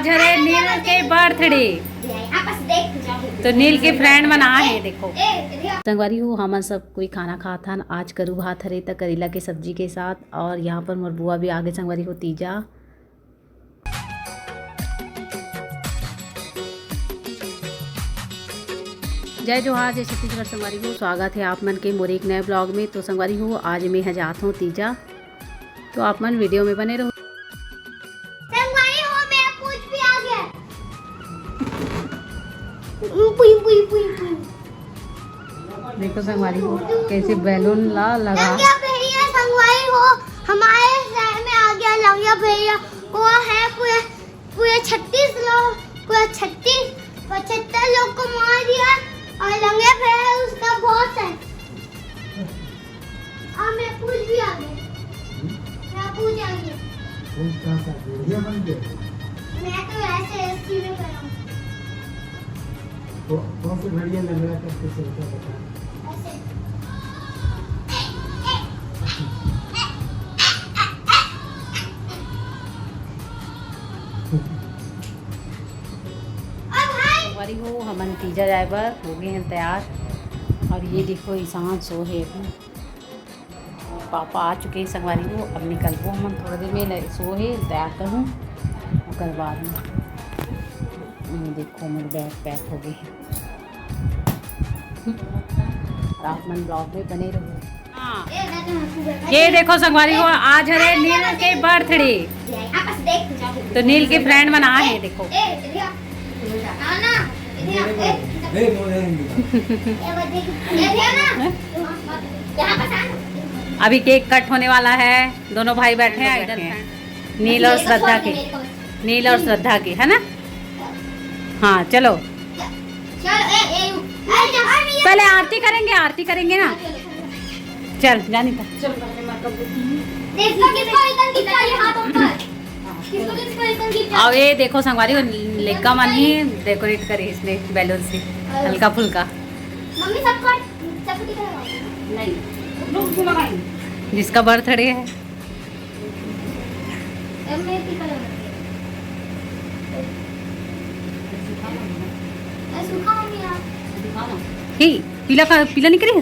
आज है नील के बर्थडे, तो नील के फ्रेंड बना है। देखो संगवारी हो, हम सब कोई खाना खाता न। आज करू भात हरे तक करेला के सब्जी के साथ, और यहाँ पर मोर बुआ भी आगे संगवारी हो तीजा। जय जोहार, जय छत्तीसगढ़। संगवारी हो, स्वागत है आप मन के मोर एक नए ब्लॉग में। तो संगवारी हो, आज मैं हजात हूँ तीजा, तो आप मन वीडियो में बने रहो। देखो संगवारी हो कैसे बैलून लगा संगवारी हो, हमारे शहर में आ गया लंगिया भैया। वो है पूरे 36 लोग, पूरे 75 लोग को मार दिया, और लंगिया भैया उसका बॉस है। और मैं पूछ भी आ गया, मैं तो ऐसे सीधे कर रहा हूँ। कौन सी घड़ियां लग रहा है कैसे चलता बता। हो हम तीजा जाए पर हो गए हैं तैयार। और ये देखो ईशान सो है अभी, पापा आ चुके हैं संगवारी हो। अब निकल वो हम थोड़ा देर में सो है तैयार करूँ, और बाद में देखो मेरे बैग पैक हो गए हैं। आप मन ब्लॉग में बने रहो। ये देखो संगवारी हो, आज है नील के बर्थडे, तो नील के फ्रेंड बना है। देखो अभी केक कट होने वाला है, दोनों भाई बैठे हैं इधर, नील और श्रद्धा के, नील और श्रद्धा के, है ना। हाँ चलो पहले आरती करेंगे, आरती करेंगे ना। चल जानी था। अब ये देखो संगवारी को लेगा मन ही डेकोरेट करे इसने बैलून से हल्का फुल्का। मम्मी सबको नहीं, जिसका बर्थडे है। पीला पीला नहीं करे,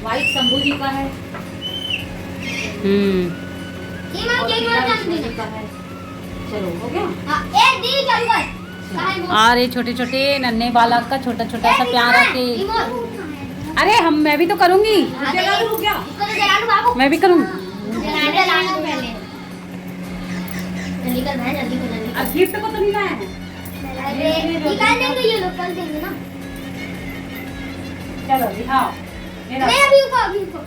वाइट शंभू जी का है। चलो हो गया। और ये छोटे छोटे नन्हे बालक का छोटा छोटा सा प्यारा के। अरे मैं भी तो करूंगी, मैं भी करूंगी। गिफ्ट को तो नहीं लाया है। चलो दिखाओ। नहीं अभी रुको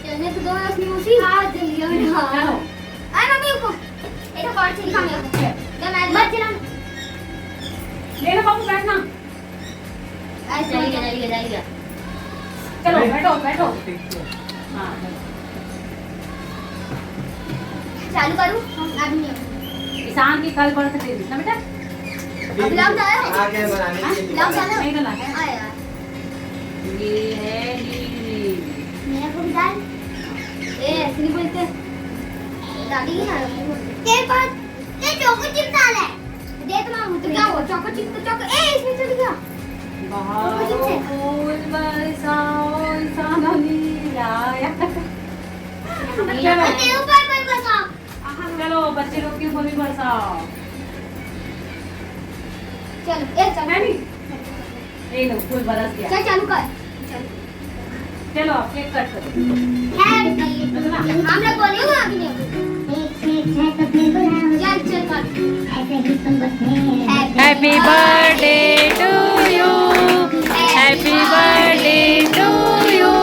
चलने तो दो अपनी उसी हाथ जल्दी चलो। आई मम्मी रुको, एक और चीज दिखाऊंगा। क्या मैं मत चला ले लो बाबू, बैठना। चलिए चलो बैठो। हाँ चालू करूं आदमी। ईशान की कल बर्थडे ना बेटा, अब लाओ जाए आगे बनाने के लिए लाओ जाए नहीं डला है। आया ये है नील। मेरा को डाल ऐसे नहीं बोलते दादी ना तेरे पास ये चोको चिप डाल है। देख मां तो क्या हुआ, चोको चिप तो चोको इसमें चल गया। फूल बरसाओ ईशान नील आया। तेरे ऊपर पर बसा। चलो बच्चे लोग के ऊपर भी बरसाओ। चलो एक चल नहीं ये लो फूल बरस गया। चल चालू कर। चलो केक कट करो। हम लोग बोले हुआ कि चल happy birthday to you, happy birthday to you,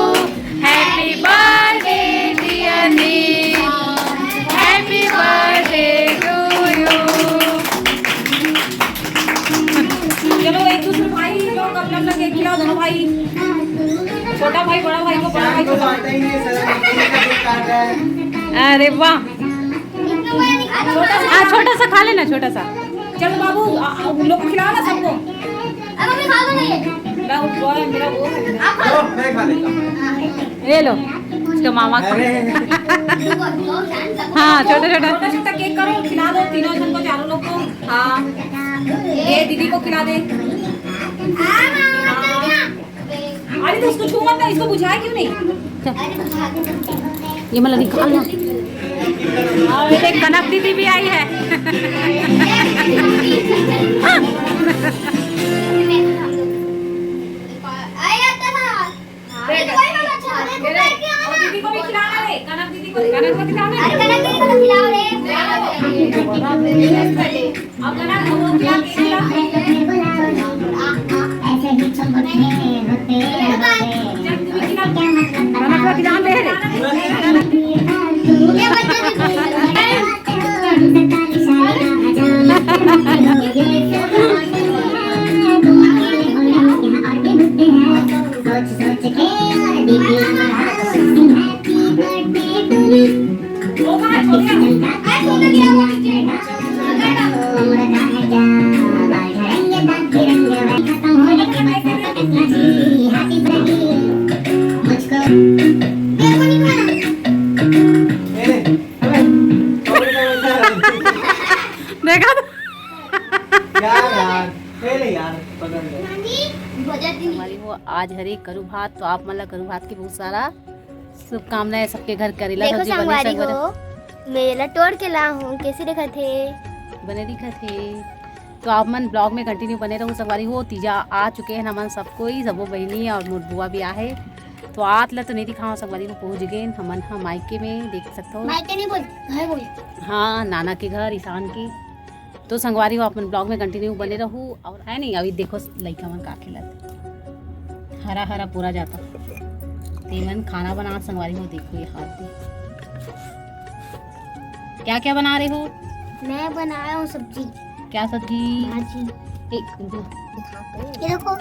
happy birthday dear Neel, happy birthday to you. चलो एक दूसरे भाई लोग अपना केक खिलाओ, दोनों भाई, छोटा भाई बड़ा भाई को, बड़ा भाई को। अरे वाह, छोटा सा खा लेना, छोटा सा। चलो बाबू उन लोग को खिलाओ ना सबको। अब मैं खा लूंगा ये। मेरा वो मैं खा लेता हूं। ये लो इसका मामा हाँ छोटा छोटा छोटा छोटा केक करो, खिला दो तीनों जन को, चारों लोग को। हाँ ये दीदी को खिला दे। अरे तो उसको छू मत ना, इसको बुझाया क्यों नहीं? ये मतलब निकालना। और एक कनक दीदी भी आई है। और दीदी को भी खिलाना रे, कनक दीदी को खिलाना रे। अब कनक हम लोग खिला के खिला। कनक का खिलाना दे रे। देखा तो यार पकड़ ले। हमारी वो आज हरी करू भात, तो आप मतलब करू भात की बहुत सारा शुभकामनाएं सबके घर करेला देखो सब्जी संगवारी बने हो, मेला तोड़ के ला हूँ, कैसे देखा थे? बने दिखा थे। तो आप मन ब्लॉग में कंटिन्यू बने रहो संगवारी हो। तीजा आ चुके हैं हमन सबको ही, सबो बहनी और मोर बुआ भी आहे। तो आत ला तो नहीं दिखाओ संगवारी को, पहुँच गए हमन हम मायके में, देख सकते हो। मायके नहीं बोल, घर बोल। हाँ नाना के घर ईशान की। तो संगवारी हो अपन ब्लॉग में कंटिन्यू बने रहूँ। और है नहीं अभी देखो लड़का मन का खिलाते, हरा हरा पूरा जाता तेमन खाना बना संगवारी हो। देखो ये हाथ भी क्या क्या बना रहे हो? मैं बनाया हूँ सब्जी, क्या सब्जी? भाजी। एक ये देखो,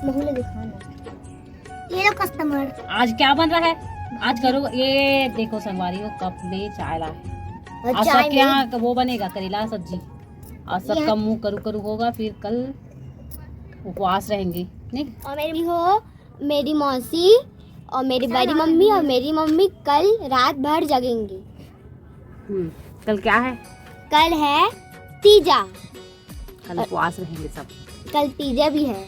महूले दिखाना। ये लो कस्टमर। आज क्या बन रहा है? आज करो ये देखो संगवारी हो, कप में चाय ला है। आज सबके यहाँ वो बनेगा करेला सब्जी। और सबका मुंह करू करू होगा, फिर कल उपवास रहेंगे नहीं। और मेरी हो, मेरी मौसी और मेरी बड़ी मम्मी और मेरी मम्मी कल रात भर जगेंगी। कल क्या है? कल है तीजा। कल उपवास रहेंगे सब। कल तीजा भी है।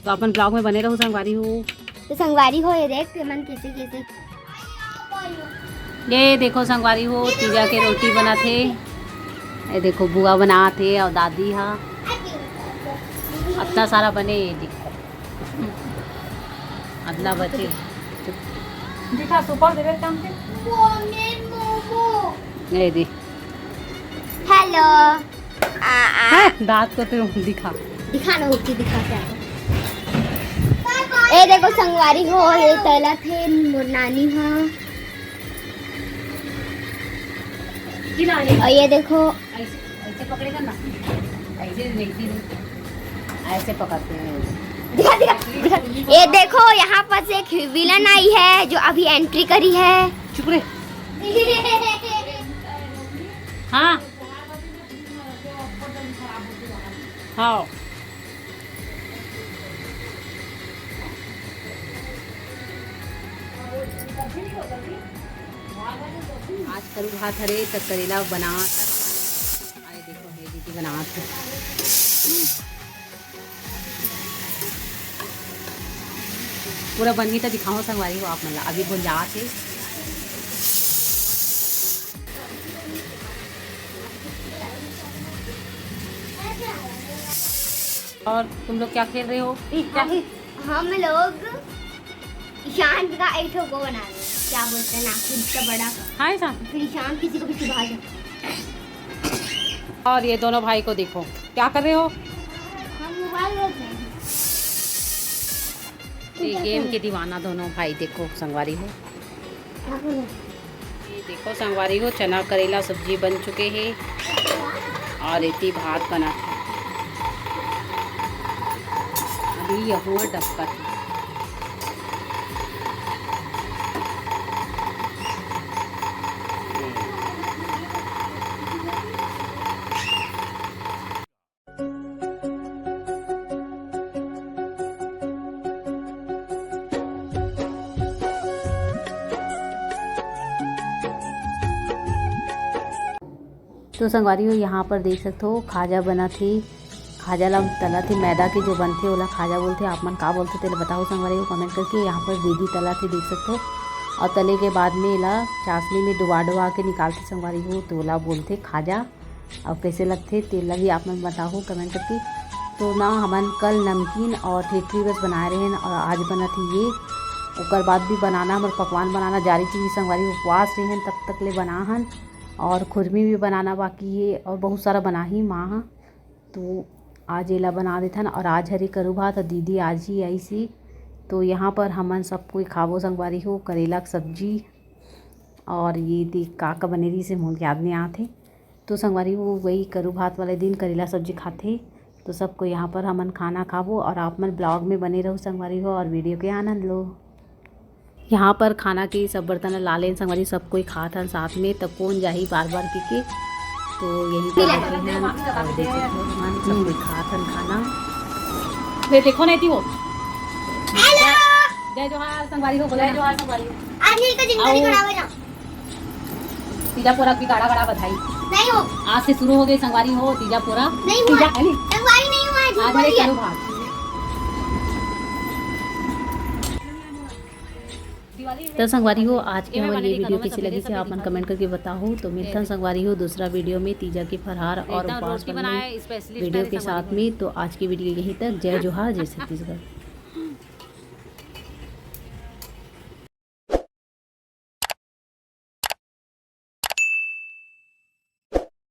तो अपन ब्लॉग में बने रहो संगवारी हो। तो संगवारी हो, ये देख मन कैसे कैसे। ये देखो संगवारी हो, तीजा के रोटी बना थे। ये देखो बुआ बना थे और दादी हाँ इतना सारा बने। ये देखो अदला बचे दिखा सुपर दे काम से। ये दे हेलो। दांत को तो दिखा दिखाना होती दिखा क्या। ए देखो संगवारी हो, ये तला थे मोर नानी हाँ। और ये देखो ऐसे पकड़ेगा ना, ऐसे नहीं, ऐसे पकड़ते हैं। दिखा दिखा दिखा। ये देखो यहाँ पर से एक विलन आई है जो अभी एंट्री करी है। चुप रहे। हाँ हाँ आज करू भात हरे तो करेला बना। अरे देखो हे दीदी बना थे। पूरा बन गई तो दिखाओ संगवारी हो आप मतलब अभी बोल जा थे। और तुम लोग क्या खेल रहे हो? हम लोग ईशान का एक ठो को बना रहे हैं, क्या बोलते हैं नाखून का बड़ा। हाँ ऐसा। फिर ईशान किसी को भी सुबह जाए। और ये दोनों भाई को देखो क्या कर रहे हो? हम मोबाइल देख रहे हैं। ये गेम के दीवाना दोनों भाई देखो संगवारी हो। ये देखो संगवारी हो, चना करेला सब्जी बन चुके हैं और इतनी भात बना था। अभी यह हुआ डबका था। तो संगवारी हो यहाँ पर देख सकते हो खाजा बना थी। खाजा ला तला थे मैदा के जो बनते ओला खाजा बोलते। आप मन का बोलते थे बताओ संगवारी हो कमेंट करके। यहाँ पर दीदी तला थे देख सकते हो, और तले के बाद में ला चाशनी में डुबा के निकालते संगवारी हो, तो ओला बोलते खाजा। और कैसे लगते तेल लगी आप मन बताओ कमेंट करके। तो ना हमन कल नमकीन और ठेठरी बस बनाए रहे और आज बना थी ये। उसके बाद भी बनाना हमारे पकवान बनाना जारी चीज़ संगवारी उपवास रहे तब तक ले बना हन, और खुरमी भी बनाना बाकी है और बहुत सारा बना ही माँ। तो आज एला बना देथन। और आज हरी करू भात और दीदी आज ही आई सी। तो यहाँ पर हमन सब कोई खाबो संगवारी हो करेला की सब्जी, और ये देख का बने रही से मुझे याद नहीं आते। तो संगवारी हो वही करू भात वाले दिन करेला सब्जी खाते। तो सबको यहाँ पर हमन खाना खाबो, और आप मन ब्लॉग में बने रहो संगवारी हो और वीडियो के आनंद लो। यहाँ पर खाना के सब बर्तन ला लें संगवारी, सब कोई खात हन साथ में, तब कौन जाही बार बार के। तो यही पर बैठे हैं और देख सकते हो हमन सब कोई खात हन खाना। देखो नहीं थी वो। जय जोहार संगवारी हो, जय जोहार संगवारी हो। आज नहीं का जिंदगी खराब है ना। तीजा पोरा की गाड़ा गाड़ा बधाई। नहीं हो, आज से शुरू हो गई संगवारी हो तीजा पोरा। नहीं हुआ, संगवारी नहीं हुआ है, आज मेरे करू भात। तो संगवारी हो आज की हमारी ये वीडियो कैसी लगी थी आप मन कमेंट करके बताओ। तो मिलता है संगवारी हो दूसरा वीडियो में तीजा के फरहार और उपवास वीडियो के साथ में। तो आज की वीडियो यहीं तक। जय जोहार, जय छत्तीसगढ़।